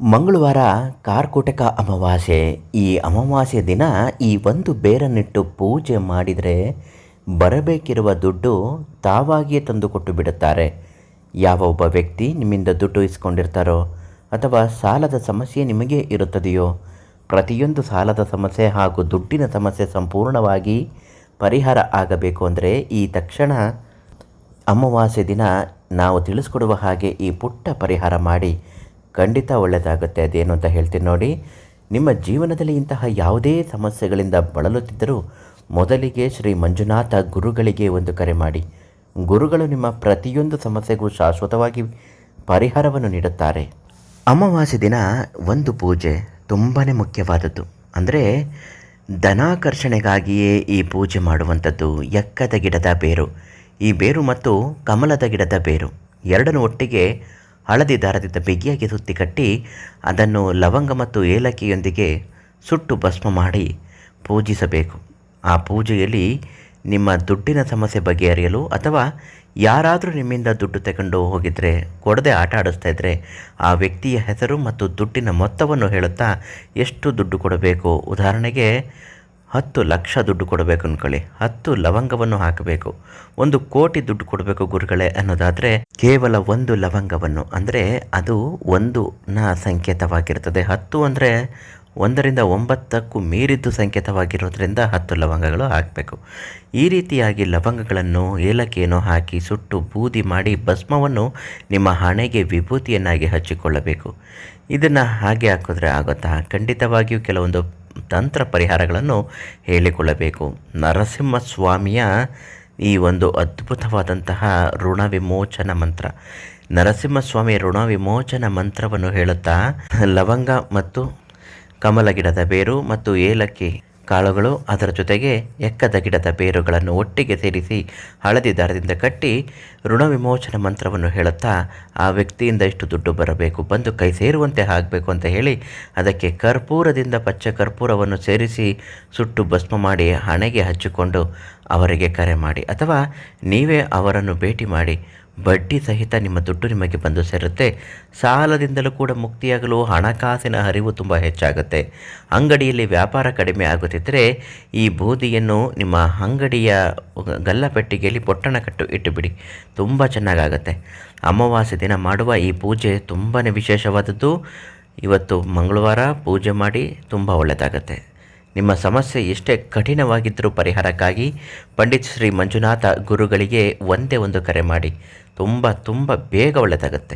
ಮಂಗಳವಾರ ಕಾರ್ಕೋಟಕ ಅಮಾವಾಸ್ಯೆ. ಈ ಅಮಾವಾಸ್ಯೆ ದಿನ ಈ ಒಂದು ಬೇರನ್ನಿಟ್ಟು ಪೂಜೆ ಮಾಡಿದರೆ ಬರಬೇಕಿರುವ ದುಡ್ಡು ತಾವಾಗಿಯೇ ತಂದುಕೊಟ್ಟು ಬಿಡುತ್ತಾರೆ. ಯಾವ ಒಬ್ಬ ವ್ಯಕ್ತಿ ನಿಮ್ಮಿಂದ ದುಡ್ಡು ಇಸ್ಕೊಂಡಿರ್ತಾರೋ ಅಥವಾ ಸಾಲದ ಸಮಸ್ಯೆ ನಿಮಗೆ ಇರುತ್ತದೆಯೋ, ಪ್ರತಿಯೊಂದು ಸಾಲದ ಸಮಸ್ಯೆ ಹಾಗೂ ದುಡ್ಡಿನ ಸಮಸ್ಯೆ ಸಂಪೂರ್ಣವಾಗಿ ಪರಿಹಾರ ಆಗಬೇಕು ಅಂದರೆ ಈ ತಕ್ಷಣ ಅಮಾವಾಸ್ಯೆ ದಿನ ನಾವು ತಿಳಿಸ್ಕೊಡುವ ಹಾಗೆ ಈ ಪುಟ್ಟ ಪರಿಹಾರ ಮಾಡಿ ಖಂಡಿತ ಒಳ್ಳೆಯದಾಗುತ್ತೆ. ಅದೇನು ಅಂತ ಹೇಳ್ತೀನಿ ನೋಡಿ. ನಿಮ್ಮ ಜೀವನದಲ್ಲಿ ಇಂತಹ ಯಾವುದೇ ಸಮಸ್ಯೆಗಳಿಂದ ಬಳಲುತ್ತಿದ್ದರೂ ಮೊದಲಿಗೆ ಶ್ರೀ ಮಂಜುನಾಥ ಗುರುಗಳಿಗೆ ಒಂದು ಕರೆ ಮಾಡಿ. ಗುರುಗಳು ನಿಮ್ಮ ಪ್ರತಿಯೊಂದು ಸಮಸ್ಯೆಗೂ ಶಾಶ್ವತವಾಗಿ ಪರಿಹಾರವನ್ನು ನೀಡುತ್ತಾರೆ. ಅಮಾವಾಸ್ಯೆ ದಿನ ಒಂದು ಪೂಜೆ ತುಂಬಾ ಮುಖ್ಯವಾದದ್ದು. ಅಂದರೆ ಧನಾಕರ್ಷಣೆಗಾಗಿಯೇ ಈ ಪೂಜೆ ಮಾಡುವಂಥದ್ದು. ಎಕ್ಕದ ಗಿಡದ ಬೇರು, ಈ ಬೇರು ಮತ್ತು ಕಮಲದ ಗಿಡದ ಬೇರು ಎರಡನ್ನು ಒಟ್ಟಿಗೆ ಹಳದಿ ದಾರದಿಂದ ಬಿಗಿಯಾಗಿ ಸುತ್ತಿ ಕಟ್ಟಿ ಅದನ್ನು ಲವಂಗ ಮತ್ತು ಏಲಕ್ಕಿಯೊಂದಿಗೆ ಸುಟ್ಟು ಭಸ್ಮ ಮಾಡಿ ಪೂಜಿಸಬೇಕು. ಆ ಪೂಜೆಯಲ್ಲಿ ನಿಮ್ಮ ದುಡ್ಡಿನ ಸಮಸ್ಯೆ ಬಗೆಹರಿಯಲು ಅಥವಾ ಯಾರಾದರೂ ನಿಮ್ಮಿಂದ ದುಡ್ಡು ತಗೊಂಡು ಹೋಗಿದರೆ, ಕೊಡದೆ ಆಟ ಆಡಿಸ್ತಾ ಇದ್ದರೆ ಆ ವ್ಯಕ್ತಿಯ ಹೆಸರು ಮತ್ತು ದುಡ್ಡಿನ ಮೊತ್ತವನ್ನು ಹೇಳುತ್ತಾ ಎಷ್ಟು ದುಡ್ಡು ಕೊಡಬೇಕು. ಉದಾಹರಣೆಗೆ 10 ಲಕ್ಷ ದುಡ್ಡು ಕೊಡಬೇಕು ಅಂದ್ಕೊಳ್ಳಿ, 10 ಲವಂಗವನ್ನು ಹಾಕಬೇಕು. 1 ಕೋಟಿ ದುಡ್ಡು ಕೊಡಬೇಕು ಗುರುಗಳೇ ಅನ್ನೋದಾದರೆ ಕೇವಲ 1 ಲವಂಗವನ್ನು, ಅಂದರೆ ಅದು 1ನ ಸಂಕೇತವಾಗಿರ್ತದೆ. 10 ಅಂದರೆ 1ರಿಂದ 9ಕ್ಕೂ ಮೀರಿದ್ದು ಸಂಕೇತವಾಗಿರೋದ್ರಿಂದ 10 ಲವಂಗಗಳು ಹಾಕಬೇಕು. ಈ ರೀತಿಯಾಗಿ ಲವಂಗಗಳನ್ನು ಏಲಕ್ಕಿಯನ್ನು ಹಾಕಿ ಸುಟ್ಟು ಬೂದಿ ಮಾಡಿ ಭಸ್ಮವನ್ನು ನಿಮ್ಮ ಹಣೆಗೆ ವಿಭೂತಿಯನ್ನಾಗಿ ಹಚ್ಚಿಕೊಳ್ಳಬೇಕು. ಇದನ್ನು ಹಾಗೆ ಹಾಕಿದ್ರೆ ಆಗುತ್ತಾ? ಖಂಡಿತವಾಗಿಯೂ ಕೆಲವೊಂದು ತಂತ್ರ ಪರಿಹಾರಗಳನ್ನು ಹೇಳಿಕೊಳ್ಳಬೇಕು. ನರಸಿಂಹಸ್ವಾಮಿಯ ಈ ಒಂದು ಅದ್ಭುತವಾದಂತಹ ಋಣ ವಿಮೋಚನ ಮಂತ್ರ, ನರಸಿಂಹಸ್ವಾಮಿಯ ಋಣ ವಿಮೋಚನ ಮಂತ್ರವನ್ನು ಹೇಳುತ್ತಾ ಲವಂಗ ಮತ್ತು ಕಮಲ ಗಿಡದ ಬೇರು ಮತ್ತು ಏಲಕ್ಕಿ ಕಾಳುಗಳು, ಅದರ ಜೊತೆಗೆ ಎಕ್ಕದ ಗಿಡದ ಬೇರುಗಳನ್ನು ಒಟ್ಟಿಗೆ ಸೇರಿಸಿ ಹಳದಿ ದಾರದಿಂದ ಕಟ್ಟಿ ಋಣ ವಿಮೋಚನ ಮಂತ್ರವನ್ನು ಹೇಳುತ್ತಾ ಆ ವ್ಯಕ್ತಿಯಿಂದ ಇಷ್ಟು ದುಡ್ಡು ಬರಬೇಕು, ಬಂದು ಕೈ ಸೇರುವಂತೆ ಆಗಬೇಕು ಅಂತ ಹೇಳಿ ಅದಕ್ಕೆ ಕರ್ಪೂರದಿಂದ ಪಚ್ಚ ಕರ್ಪೂರವನ್ನು ಸೇರಿಸಿ ಸುಟ್ಟು ಭಸ್ಮ ಮಾಡಿ ಹಣೆಗೆ ಹಚ್ಚಿಕೊಂಡು ಅವರಿಗೆ ಕರೆ ಮಾಡಿ ಅಥವಾ ನೀವೇ ಅವರನ್ನು ಭೇಟಿ ಮಾಡಿ. ಬಡ್ಡಿ ಸಹಿತ ನಿಮ್ಮ ದುಡ್ಡು ನಿಮಗೆ ಬಂದು ಸೇರುತ್ತೆ. ಸಾಲದಿಂದಲೂ ಕೂಡ ಮುಕ್ತಿಯಾಗಲು ಹಣಕಾಸಿನ ಹರಿವು ತುಂಬ ಹೆಚ್ಚಾಗುತ್ತೆ. ಅಂಗಡಿಯಲ್ಲಿ ವ್ಯಾಪಾರ ಕಡಿಮೆ ಆಗುತ್ತಿದ್ದರೆ ಈ ಬೂದಿಯನ್ನು ನಿಮ್ಮ ಅಂಗಡಿಯ ಗಲ್ಲಪೆಟ್ಟಿಗೆಯಲ್ಲಿ ಪೊಟ್ಟಣ ಕಟ್ಟು ಇಟ್ಟುಬಿಡಿ, ತುಂಬ ಚೆನ್ನಾಗಾಗುತ್ತೆ. ಅಮಾವಾಸ್ಯೆ ದಿನ ಮಾಡುವ ಈ ಪೂಜೆ ತುಂಬಾ ವಿಶೇಷವಾದದ್ದು. ಇವತ್ತು ಮಂಗಳವಾರ ಪೂಜೆ ಮಾಡಿ ತುಂಬ ಒಳ್ಳೆಯದಾಗತ್ತೆ. ನಿಮ್ಮ ಸಮಸ್ಯೆ ಎಷ್ಟೇ ಕಠಿಣವಾಗಿದ್ದರೂ ಪರಿಹಾರಕ್ಕಾಗಿ ಪಂಡಿತ್ ಶ್ರೀ ಮಂಜುನಾಥ ಗುರುಗಳಿಗೆ ಒಂದೇ ಒಂದು ಕರೆ ಮಾಡಿ. ತುಂಬ ಬೇಗ ಒಳ್ಳೆಯದಾಗತ್ತೆ.